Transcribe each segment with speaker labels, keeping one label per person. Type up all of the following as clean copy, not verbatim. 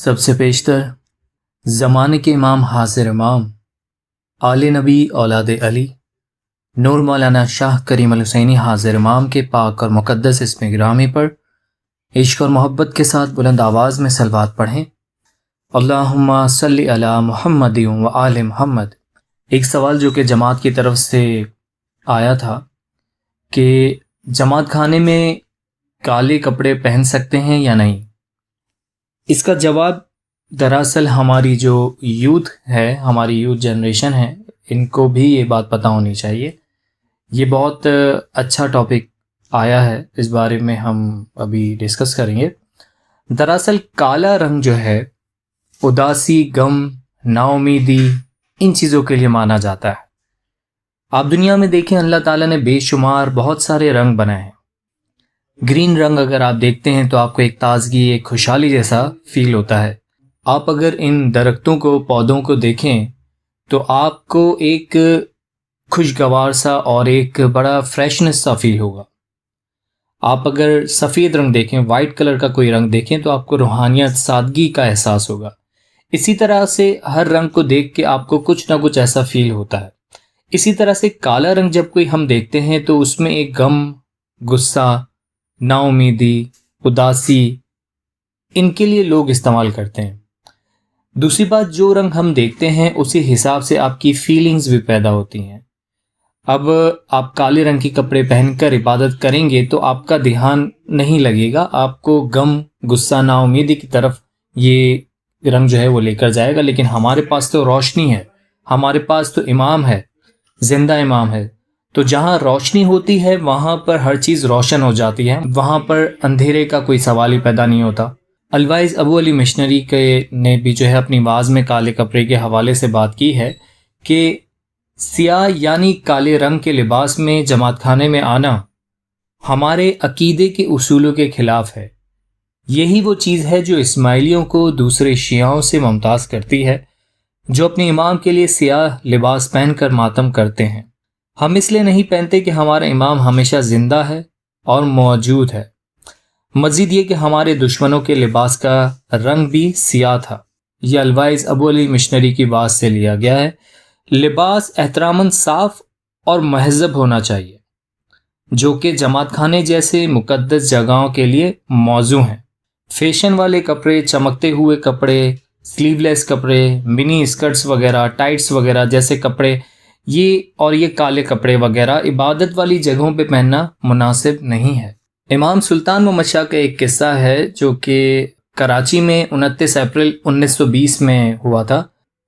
Speaker 1: سب سے بیشتر زمانے کے امام حاضر امام آل نبی اولاد علی نور مولانا شاہ کریم الحسینی حاضر امام کے پاک اور مقدس اسم گرامی پر عشق اور محبت کے ساتھ بلند آواز میں صلوات پڑھیں۔ اللہم صلی علی محمد و آل محمد۔ ایک سوال جو کہ جماعت کی طرف سے آیا تھا کہ جماعت خانے میں کالے کپڑے پہن سکتے ہیں یا نہیں۔ اس کا جواب دراصل ہماری جو یوتھ ہے، ہماری یوتھ جنریشن ہے، ان کو بھی یہ بات پتہ ہونی چاہیے۔ یہ بہت اچھا ٹاپک آیا ہے، اس بارے میں ہم ابھی ڈسکس کریں گے۔ دراصل کالا رنگ جو ہے اداسی، غم، نا امیدی، ان چیزوں کے لیے مانا جاتا ہے۔ آپ دنیا میں دیکھیں، اللہ تعالیٰ نے بے شمار بہت سارے رنگ بنائے ہیں۔ گرین رنگ اگر آپ دیکھتے ہیں تو آپ کو ایک تازگی، ایک خوشحالی جیسا فیل ہوتا ہے۔ آپ اگر ان درختوں کو، پودوں کو دیکھیں تو آپ کو ایک خوشگوار سا اور ایک بڑا فریشنس سا فیل ہوگا۔ آپ اگر سفید رنگ دیکھیں، وائٹ کلر کا کوئی رنگ دیکھیں تو آپ کو روحانیت، سادگی کا احساس ہوگا۔ اسی طرح سے ہر رنگ کو دیکھ کے آپ کو کچھ نہ کچھ ایسا فیل ہوتا ہے۔ اسی طرح سے کالا رنگ جب کوئی ہم دیکھتے ہیں تو اس میں ایک غم، غصہ، نا امیدی، اداسی، ان کے لیے لوگ استعمال کرتے ہیں۔ دوسری بات، جو رنگ ہم دیکھتے ہیں اسی حساب سے آپ کی فیلنگز بھی پیدا ہوتی ہیں۔ اب آپ کالے رنگ کے کپڑے پہن کر عبادت کریں گے تو آپ کا دھیان نہیں لگے گا، آپ کو غم، غصہ، نا امیدی کی طرف یہ رنگ جو ہے وہ لے کر جائے گا۔ لیکن ہمارے پاس تو روشنی ہے، ہمارے پاس تو امام ہے، زندہ امام ہے، تو جہاں روشنی ہوتی ہے وہاں پر ہر چیز روشن ہو جاتی ہے، وہاں پر اندھیرے کا کوئی سوال ہی پیدا نہیں ہوتا۔ الوائز ابو علی مشنری نے بھی جو ہے اپنی واعظ میں کالے کپڑے کے حوالے سے بات کی ہے کہ سیاہ یعنی کالے رنگ کے لباس میں جماعت خانے میں آنا ہمارے عقیدے کے اصولوں کے خلاف ہے۔ یہی وہ چیز ہے جو اسماعیلیوں کو دوسرے شیعوں سے ممتاز کرتی ہے، جو اپنے امام کے لیے سیاہ لباس پہن کر ماتم کرتے ہیں۔ ہم اس لیے نہیں پہنتے کہ ہمارا امام ہمیشہ زندہ ہے اور موجود ہے۔ مزید یہ کہ ہمارے دشمنوں کے لباس کا رنگ بھی سیاہ تھا۔ یہ الوائز ابو علی مشنری کی بات سے لیا گیا ہے۔ لباس احتراماً صاف اور مہذب ہونا چاہیے، جو کہ جماعت خانے جیسے مقدس جگہوں کے لیے موزوں ہیں۔ فیشن والے کپڑے، چمکتے ہوئے کپڑے، سلیو لیس کپڑے، منی اسکرٹس وغیرہ، ٹائٹس وغیرہ جیسے کپڑے، یہ کالے کپڑے وغیرہ عبادت والی جگہوں پہ پہننا مناسب نہیں ہے۔ امام سلطان محمد شاہ کا ایک قصہ ہے جو کہ کراچی میں 29 اپریل 1920 میں ہوا تھا۔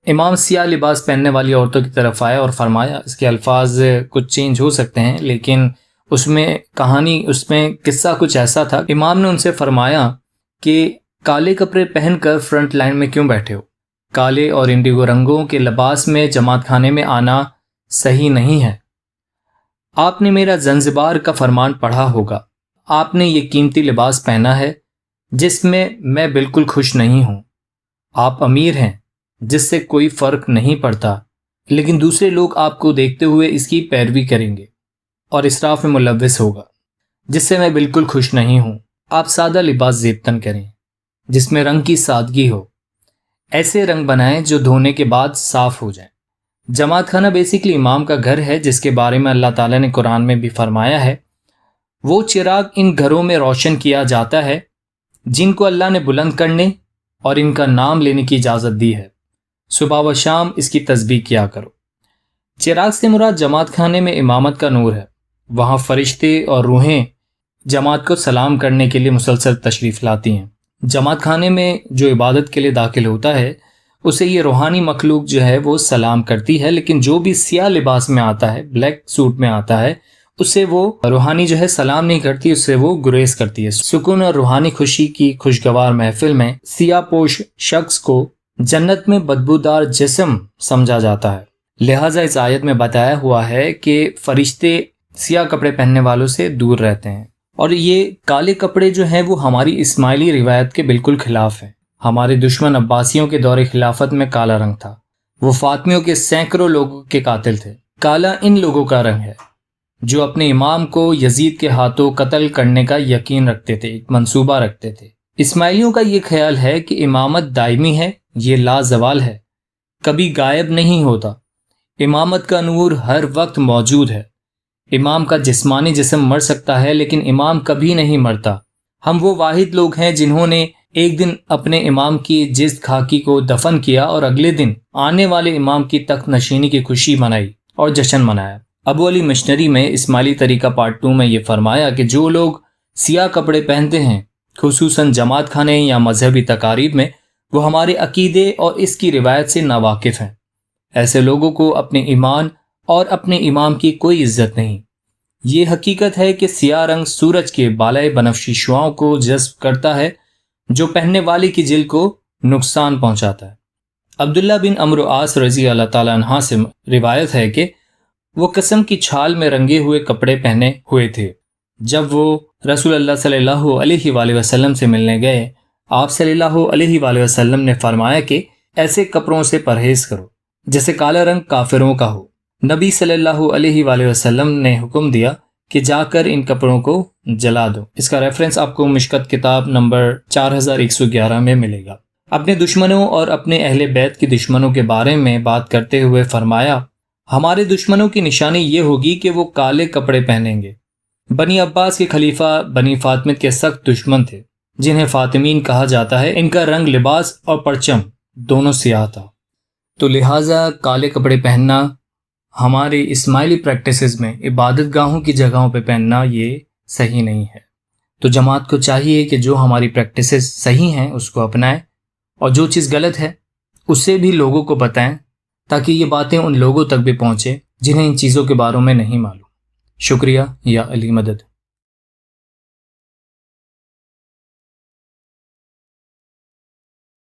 Speaker 1: امام سیاہ لباس پہننے والی عورتوں کی طرف آیا اور فرمایا، اس کے الفاظ کچھ چینج ہو سکتے ہیں لیکن اس میں قصہ کچھ ایسا تھا۔ امام نے ان سے فرمایا کہ کالے کپڑے پہن کر فرنٹ لائن میں کیوں بیٹھے ہو؟ کالے اور انڈیگو رنگوں کے لباس میں جماعت خانے میں آنا صحیح نہیں ہے۔ آپ نے میرا زنزبار کا فرمان پڑھا ہوگا، آپ نے یہ قیمتی لباس پہنا ہے جس میں میں بالکل خوش نہیں ہوں۔ آپ امیر ہیں جس سے کوئی فرق نہیں پڑتا، لیکن دوسرے لوگ آپ کو دیکھتے ہوئے اس کی پیروی کریں گے اور اسراف میں ملوث ہوگا، جس سے میں بالکل خوش نہیں ہوں۔ آپ سادہ لباس زیبتن کریں جس میں رنگ کی سادگی ہو، ایسے رنگ بنائیں جو دھونے کے بعد صاف ہو جائیں۔ جماعت خانہ بیسیکلی امام کا گھر ہے، جس کے بارے میں اللہ تعالیٰ نے قرآن میں بھی فرمایا ہے، وہ چراغ ان گھروں میں روشن کیا جاتا ہے جن کو اللہ نے بلند کرنے اور ان کا نام لینے کی اجازت دی ہے، صبح و شام اس کی تسبیح کیا کرو۔ چراغ سے مراد جماعت خانے میں امامت کا نور ہے۔ وہاں فرشتے اور روحیں جماعت کو سلام کرنے کے لیے مسلسل تشریف لاتی ہیں۔ جماعت خانے میں جو عبادت کے لیے داخل ہوتا ہے اسے یہ روحانی مخلوق جو ہے وہ سلام کرتی ہے، لیکن جو بھی سیاہ لباس میں آتا ہے، بلیک سوٹ میں آتا ہے، اسے وہ روحانی جو ہے سلام نہیں کرتی، اس سے وہ گریز کرتی ہے۔ سکون اور روحانی خوشی کی خوشگوار محفل میں سیاہ پوش شخص کو جنت میں بدبودار جسم سمجھا جاتا ہے، لہٰذا اس آیت میں بتایا ہوا ہے کہ فرشتے سیاہ کپڑے پہننے والوں سے دور رہتے ہیں۔ اور یہ کالے کپڑے جو ہیں وہ ہماری اسماعیلی روایت کے بالکل خلاف ہیں۔ ہمارے دشمن عباسیوں کے دور خلافت میں کالا رنگ تھا، وہ فاطمیوں کے سینکڑوں لوگوں کے قاتل تھے۔ کالا ان لوگوں کا رنگ ہے جو اپنے امام کو یزید کے ہاتھوں قتل کرنے کا یقین رکھتے تھے، ایک منصوبہ رکھتے تھے۔ اسماعیلیوں کا یہ خیال ہے کہ امامت دائمی ہے، یہ لازوال ہے، کبھی غائب نہیں ہوتا۔ امامت کا نور ہر وقت موجود ہے۔ امام کا جسمانی جسم مر سکتا ہے لیکن امام کبھی نہیں مرتا۔ ہم وہ واحد لوگ ہیں جنہوں نے ایک دن اپنے امام کی جسد خاکی کو دفن کیا اور اگلے دن آنے والے امام کی تخت نشینی کی خوشی منائی اور جشن منایا۔ ابو علی مشنری میں اسماعیلی طریقہ پارٹ 2 میں یہ فرمایا کہ جو لوگ سیاہ کپڑے پہنتے ہیں، خصوصاً جماعت کھانے یا مذہبی تقاریب میں، وہ ہمارے عقیدے اور اس کی روایت سے ناواقف ہیں۔ ایسے لوگوں کو اپنے ایمان اور اپنے امام کی کوئی عزت نہیں۔ یہ حقیقت ہے کہ سیاہ رنگ سورج کے بالائے بنفشی شعاؤں کو جذب کرتا ہے جو پہننے والے کی جلد کو نقصان پہنچاتا ہے۔ عبداللہ بن عمرو عاص رضی اللہ تعالیٰ عنہ سے روایت ہے کہ وہ قسم کی چھال میں رنگے ہوئے کپڑے پہنے ہوئے تھے۔ جب وہ رسول اللہ صلی اللہ علیہ وآلہ وسلم سے ملنے گئے، آپ صلی اللہ علیہ وآلہ وسلم نے فرمایا کہ ایسے کپڑوں سے پرہیز کرو جیسے کالا رنگ کافروں کا ہو۔ نبی صلی اللہ علیہ وآلہ وسلم نے حکم دیا کہ جا کر ان کپڑوں کو جلا دو۔ اس کا ریفرنس آپ کو مشکت کتاب نمبر 4111 میں ملے گا۔ اپنے دشمنوں اور اپنے اہل بیت کے دشمنوں کے بارے میں بات کرتے ہوئے فرمایا، ہمارے دشمنوں کی نشانی یہ ہوگی کہ وہ کالے کپڑے پہنیں گے۔ بنی عباس کے خلیفہ بنی فاطمت کے سخت دشمن تھے جنہیں فاطمین کہا جاتا ہے۔ ان کا رنگ، لباس اور پرچم دونوں سیاہ تھا، تو لہٰذا کالے کپڑے پہننا ہمارے اسماعیلی پریکٹسز میں عبادت گاہوں کی جگہوں پہ پہننا یہ صحیح نہیں ہے۔ تو جماعت کو چاہیے کہ جو ہماری پریکٹسز صحیح ہیں اس کو اپنائیں، اور جو چیز غلط ہے اسے بھی لوگوں کو بتائیں تاکہ یہ باتیں ان لوگوں تک بھی پہنچے جنہیں ان چیزوں کے بارے میں نہیں معلوم۔ شکریہ، یا علی مدد۔